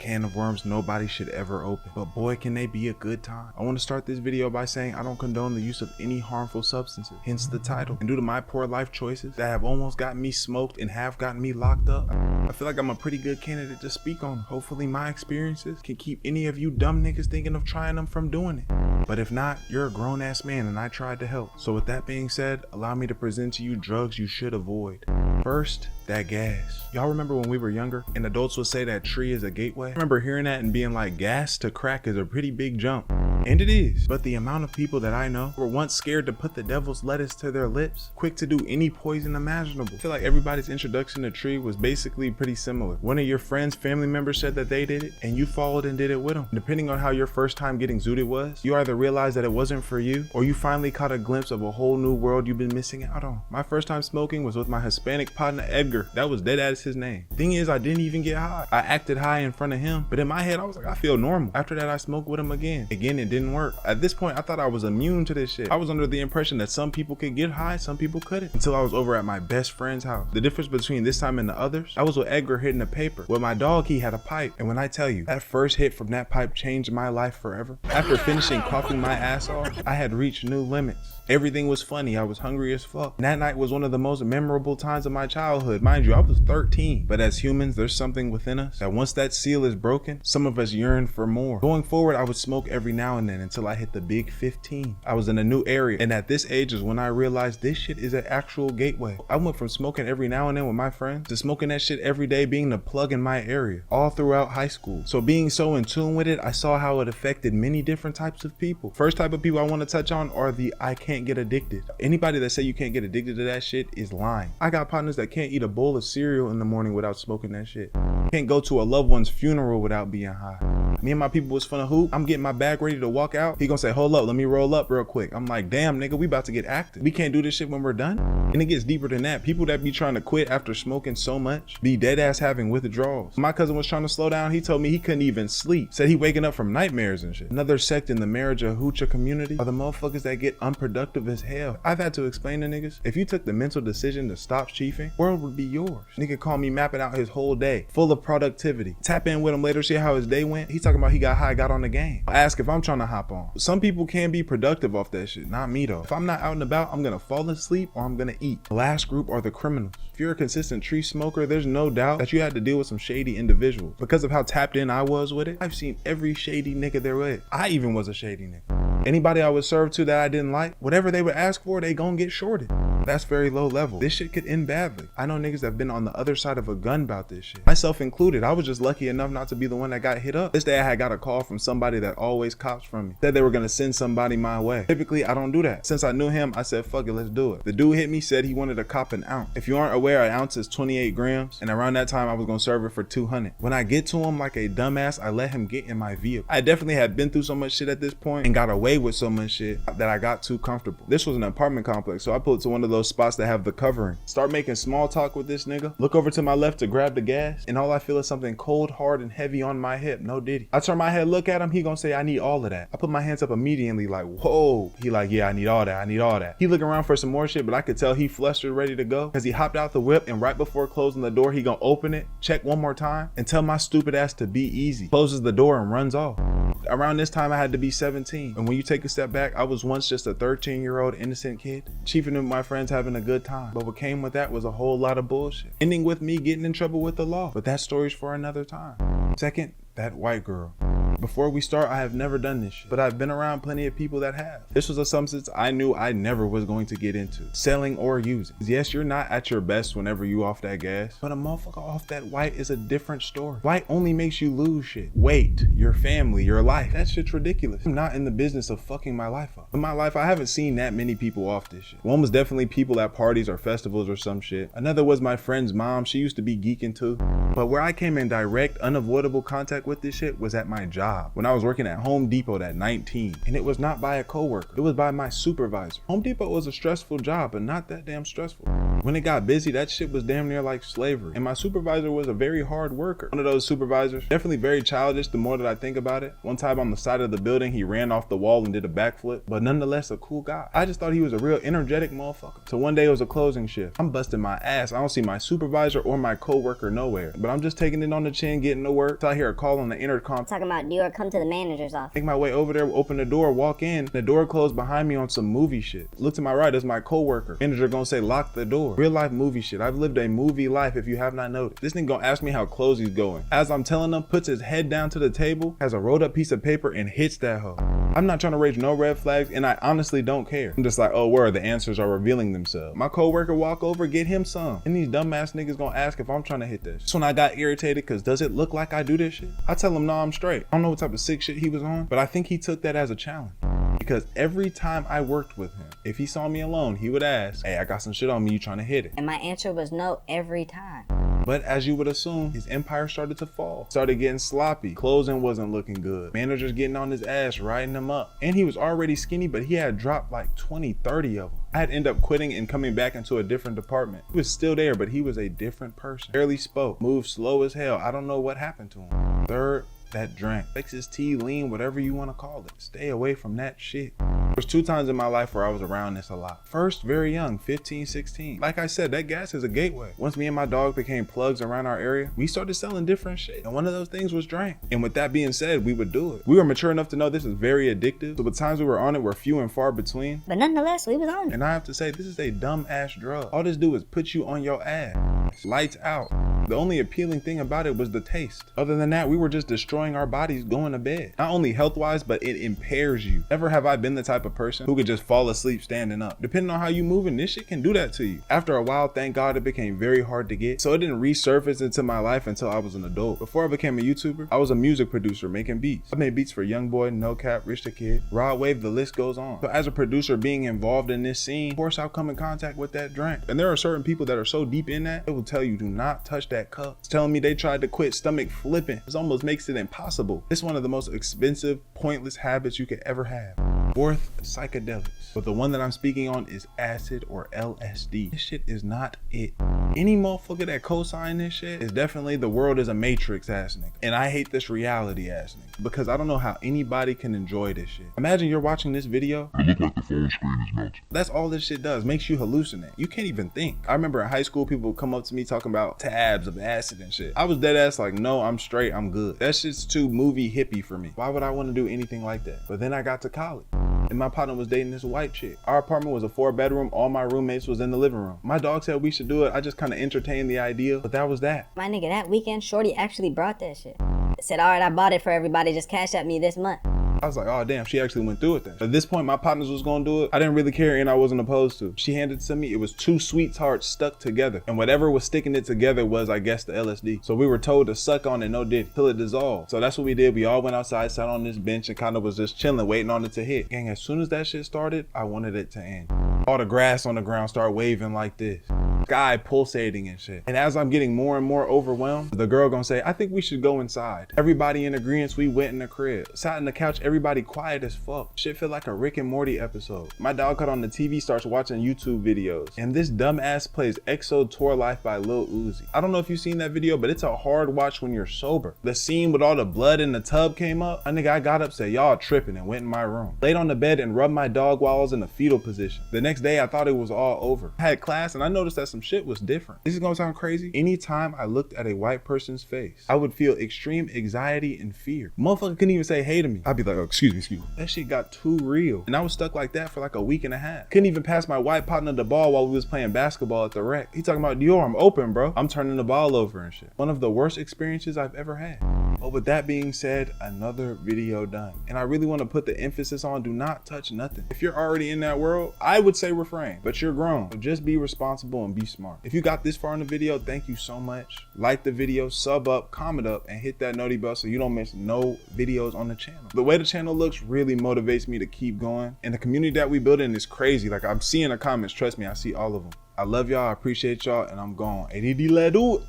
can of worms nobody should ever open, but boy can they be a good time. I want to start this video by saying I don't condone the use of any harmful substances, hence the title. And due to my poor life choices that have almost gotten me smoked and have gotten me locked up, I feel like I'm a pretty good candidate to speak on. Hopefully my experiences can keep any of you dumb niggas thinking of trying them from doing it. But if not, you're a grown ass man and I tried to help. So with that being said, allow me to present to you drugs you should avoid. First, that gas. Y'all remember when we were younger and adults would say that tree is a gateway? I remember hearing that and being like, gas to crack is a pretty big jump. And it is. But the amount of people that I know were once scared to put the devil's lettuce to their lips, quick to do any poison imaginable. I feel like everybody's introduction to tree was basically pretty similar. One of your friends, family members said that they did it and you followed and did it with them. Depending on how your first time getting zooted was, you either realized that it wasn't for you or you finally caught a glimpse of a whole new world you've been missing out on. My first time smoking was with my Hispanic partner Edgar. That was dead ass his name. Thing is, I didn't even get high. I acted high in front of him, but in my head I was like, I feel normal. After that I smoked with him again. It didn't work. At this point I thought I was immune to this shit. I was under the impression that some people could get high, some people couldn't, until I was over at my best friend's house. The difference between this time and the others, I was with Edgar hitting a paper. With my dog, he had a pipe, and when I tell you, that first hit from that pipe changed my life forever. After finishing coughing my ass off, I had reached new limits. Everything was funny. I was hungry as fuck. And that night was one of the most memorable times of my childhood. Mind you, I was 13. But as humans, there's something within us that once that seal is broken, some of us yearn for more. Going forward, I would smoke every now and then until I hit the big 15. I was in a new area, and at this age is when I realized this shit is an actual gateway. I went from smoking every now and then with my friends to smoking that shit every day being the plug in my area, all throughout high school. So being so in tune with it, I saw how it affected many different types of people. First type of people I want to touch on are the I can't get addicted. Anybody that say you can't get addicted to that shit is lying. I got partners that can't eat a bowl of cereal in the morning without smoking that shit. Can't go to a loved one's funeral without being high. Me and my people was finna hoop. I'm getting my bag ready to walk out. He gonna say, hold up, let me roll up real quick. I'm like, damn nigga, we about to get active. We can't do this shit when we're done. And it gets deeper than that. People that be trying to quit after smoking so much be dead ass having withdrawals. My cousin was trying to slow down. He told me he couldn't even sleep. Said he waking up from nightmares and shit. Another sect in the marriage of hoochah community are the motherfuckers that get unproductive as hell. I've had to explain to niggas, if you took the mental decision to stop chiefing, world would be yours. Nigga call me mapping out his whole day, full of productivity. Tap in with him later, see how his day went. He talking about he got high, got on the game. I ask if I'm trying to hop on. Some people can be productive off that shit, not me though. If I'm not out and about, I'm gonna fall asleep or I'm gonna eat. The last group are the criminals. If you're a consistent tree smoker, there's no doubt that you had to deal with some shady individuals. Because of how tapped in I was with it, I've seen every shady nigga there was. I even was a shady nigga. Anybody I would serve to that I didn't like, whatever they would ask for, they gon' get shorted. That's very low level. This shit could end badly. I know niggas that have been on the other side of a gun about this shit. Myself included. I was just lucky enough not to be the one that got hit up. This day I had got a call from somebody that always cops from me. Said they were gonna send somebody my way. Typically, I don't do that. Since I knew him, I said, fuck it, let's do it. The dude hit me, said he wanted to cop an ounce. If you aren't aware, an ounce is 28 grams. And around that time, I was gonna serve it for 200. When I get to him like a dumbass, I let him get in my vehicle. I definitely had been through so much shit at this point and got away with so much shit that I got too comfortable. This was an apartment complex, so I pulled to one of those spots that have the covering. Start making small talk with this nigga. Look over to my left to grab the gas, and all I feel is something cold, hard, and heavy on my hip. No diddy. I turn my head, look at him. He gonna say, I need all of that. I put my hands up immediately like, whoa. He like, yeah, I need all that. I need all that. He looking around for some more shit, but I could tell he flustered, ready to go, because he hopped out the whip, and right before closing the door, he gonna open it, check one more time, and tell my stupid ass to be easy. Closes the door and runs off. Around this time, I had to be 17. And when you take a step back, I was once just a 13-year-old innocent kid, chiefing with my friends having a good time. But what came with that was a whole lot of bullshit, ending with me getting in trouble with the law. But that story's for another time. Second, that white girl. Before we start, I have never done this shit, but I've been around plenty of people that have. This was a substance I knew I never was going to get into, selling or using. Yes, you're not at your best whenever you off that gas, but a motherfucker off that white is a different story. White only makes you lose shit. Weight, your family, your life. That shit's ridiculous. I'm not in the business of fucking my life up. In my life, I haven't seen that many people off this shit. One was definitely people at parties or festivals or some shit. Another was my friend's mom. She used to be geeking too. But where I came in direct, unavoidable contact with this shit was at my job. When I was working at Home Depot at 19, and it was not by a coworker, it was by my supervisor. Home Depot was a stressful job, but not that damn stressful. When it got busy, that shit was damn near like slavery. And my supervisor was a very hard worker. One of those supervisors, definitely very childish the more that I think about it. One time on the side of the building, he ran off the wall and did a backflip, but nonetheless a cool guy. I just thought he was a real energetic motherfucker. So one day it was a closing shift. I'm busting my ass. I don't see my supervisor or my coworker nowhere. but I'm just taking it on the chin, getting to work. So I hear a call on the intercom Talking about Dior, come to the manager's office. Make my way over there, open the door, walk in. The door closed behind me on some movie shit. Look to my right, that's my coworker. Manager gonna say, lock the door. Real life movie shit. I've lived a movie life if you have not noticed. This nigga gonna ask me how close he's going. As I'm telling him, puts his head down to the table, has a rolled up piece of paper and hits that hoe. I'm not trying to raise no red flags and I honestly don't care. I'm just like, oh, where the answers are revealing themselves. My coworker walk over, get him some. And these dumbass niggas gonna ask if I'm trying to hit this. So when I got irritated, cause does it look like I do this shit? I tell him, no, I'm straight. I don't know what type of sick shit he was on, but I think he took that as a challenge. Because every time I worked with him, if he saw me alone, he would ask, hey, I got some shit on me, you trying to hit it? And my answer was no every time. But as you would assume, his empire started to fall. Started getting sloppy. Closing wasn't looking good. Managers getting on his ass, riding him up. And he was already skinny, but he had dropped like 20, 30 of them. I had to end up quitting and coming back into a different department. He was still there, but he was a different person. Barely spoke, moved slow as hell. I don't know what happened to him. Third, that drink. Fix his tea, lean, whatever you want to call it. Stay away from that shit. There's 2 times in my life where I was around this a lot. First, very young, 15, 16. Like I said, that gas is a gateway. Once me and my dog became plugs around our area, we started selling different shit. And one of those things was drink. And with that being said, we would do it. We were mature enough to know this is very addictive. So the times we were on it were few and far between. But nonetheless, we was on it. And I have to say, this is a dumb ass drug. All this do is put you on your ass. Lights out. The only appealing thing about it was the taste. Other than that, we were just destroying our bodies going to bed. Not only health-wise, but it impairs you. Never have I been the type of person who could just fall asleep standing up. Depending on how you moving, this shit can do that to you. After a while, thank God, it became very hard to get. So it didn't resurface into my life until I was an adult. Before I became a YouTuber, I was a music producer making beats. I made beats for Youngboy, No Cap, Rich the Kid, Rod Wave, the list goes on. So as a producer being involved in this scene, of course I'll come in contact with that drink. And there are certain people that are so deep in that, they will tell you do not touch that cup. It's telling me they tried to quit stomach flipping. This almost makes it impossible. It's one of the most expensive, pointless habits you could ever have. Fourth, psychedelics. But the one that I'm speaking on is acid or LSD. This shit is not it. Any motherfucker that co-sign this shit is definitely the world is a matrix ass nigga. And I hate this reality ass nigga because I don't know how anybody can enjoy this shit. Imagine you're watching this video. It looked like the phone screen is melting. That's all this shit does. Makes you hallucinate. You can't even think. I remember in high school, people would come up to me talking about tabs of acid and shit. I was dead ass like, no, I'm straight, I'm good. That shit's too movie hippie for me. Why would I want to do anything like that? But then I got to college. And my partner was dating this white chick. Our apartment was a 4-bedroom. All my roommates was in the living room. My dog said we should do it. I just kind of entertained the idea, but that was that. My nigga, that weekend, Shorty actually brought that shit. Said, all right, I bought it for everybody. Just cash at me this month. I was like, oh damn, she actually went through it then. At this point, my partners was gonna do it. I didn't really care and I wasn't opposed to. She handed it to me. It was 2 sweethearts stuck together. And whatever was sticking it together was, I guess, the LSD. So we were told to suck on it, no dick, till it dissolved. So that's what we did. We all went outside, sat on this bench and kind of was just chilling, waiting on it to hit. Gang, as soon as that shit started, I wanted it to end. All the grass on the ground start waving like this. Sky pulsating and shit. And as I'm getting more and more overwhelmed, the girl gonna say, I think we should go inside. Everybody in agreement, we went in the crib. Sat on the couch, everybody quiet as fuck. Shit feel like a Rick and Morty episode. My dog cut on the TV, starts watching YouTube videos. And this dumbass plays EXO Tour Life by Lil Uzi. I don't know if you've seen that video, but it's a hard watch when you're sober. The scene with all the blood in the tub came up. I got up, said, y'all tripping, and went in my room. Laid on the bed and rubbed my dog while I was in a fetal position. The next day, I thought it was all over. I had class and I noticed that some shit was different. This is gonna sound crazy. Anytime I looked at a white person's face, I would feel extreme anxiety and fear. Motherfucker couldn't even say hey to me. I'd be like, oh, excuse me. That shit got too real. And I was stuck like that for like a week and a half. Couldn't even pass my white partner the ball while we was playing basketball at the rec. He talking about, Dior, I'm open, bro. I'm turning the ball over and shit. One of the worst experiences I've ever had. But with that being said, another video done. And I really want to put the emphasis on do not touch nothing. If you're already in that world, I would say refrain, but you're grown. So just be responsible and be smart. If you got this far in the video, thank you so much. Like the video, sub up, comment up, and hit that noti bell so you don't miss no videos on the channel. The way the channel looks really motivates me to keep going. And the community that we building is crazy. Like I'm seeing the comments, trust me, I see all of them. I love y'all, I appreciate y'all, and I'm gone. ADD, let do it.